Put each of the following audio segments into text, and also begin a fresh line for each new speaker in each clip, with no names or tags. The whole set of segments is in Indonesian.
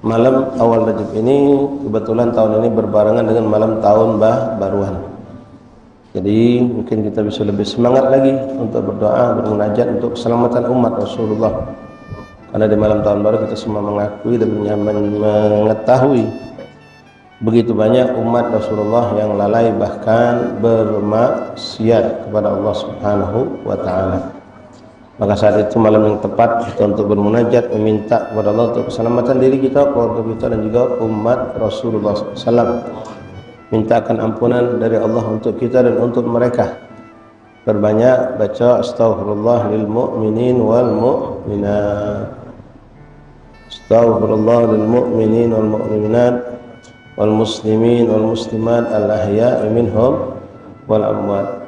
malam awal Rajab ini kebetulan tahun ini berbarengan dengan malam tahun baruan. Jadi mungkin kita bisa lebih semangat lagi untuk berdoa, bermunajat untuk keselamatan umat Rasulullah. Karena di malam tahun baru kita semua mengakui dan mengetahui begitu banyak umat Rasulullah yang lalai bahkan bermaksiat kepada Allah Subhanahu wa taala. Maka saat itu malam yang tepat kita untuk bermunajat, meminta kepada Allah untuk keselamatan diri kita, keluarga kita dan juga umat Rasulullah SAW. Mintakan ampunan dari Allah untuk kita dan untuk mereka. Berbanyak baca astaghfirullah lil mu'minin wal mu'minat. Astaghfirullah lil mu'minin wal mu'minat wal muslimin wal muslimat al ahya'i minhum wal amwat.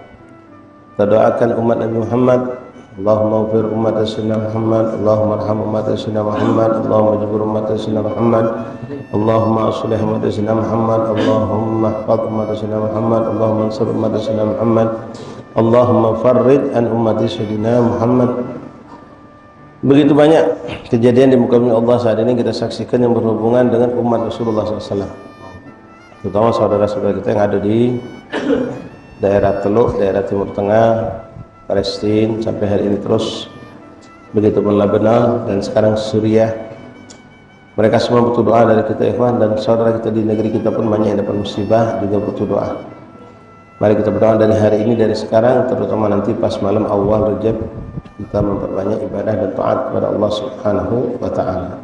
Kita doakan umat Nabi Muhammad, Allahumma ufir umat Sayyidina Muhammad, Allahumma arham umat Sayyidina Muhammad, Allahumma jibur umat Sayyidina Muhammad, Allahumma aslih umat Sayyidina Muhammad, Allahumma ihfaz umat Sayyidina Muhammad, Allahumma ansur umat Sayyidina Muhammad, Allahumma farrid an umat Sayyidina Muhammad. Begitu banyak kejadian di muka bumi Allah saat ini kita saksikan yang berhubungan dengan umat Rasulullah SAW, terutama saudara-saudara kita yang ada di daerah Teluk, daerah Timur Tengah, Palestina, sampai hari ini terus begitu pun Lebanon dan sekarang Suriah. Mereka semua butuh doa dari kita ikhwan, dan saudara kita di negeri kita pun banyak yang dapat musibah juga butuh doa. Mari kita berdoa dari hari ini, dari sekarang, terutama nanti pas malam awal Rajab, kita memperbanyak ibadah dan taat kepada Allah Subhanahu wa taala.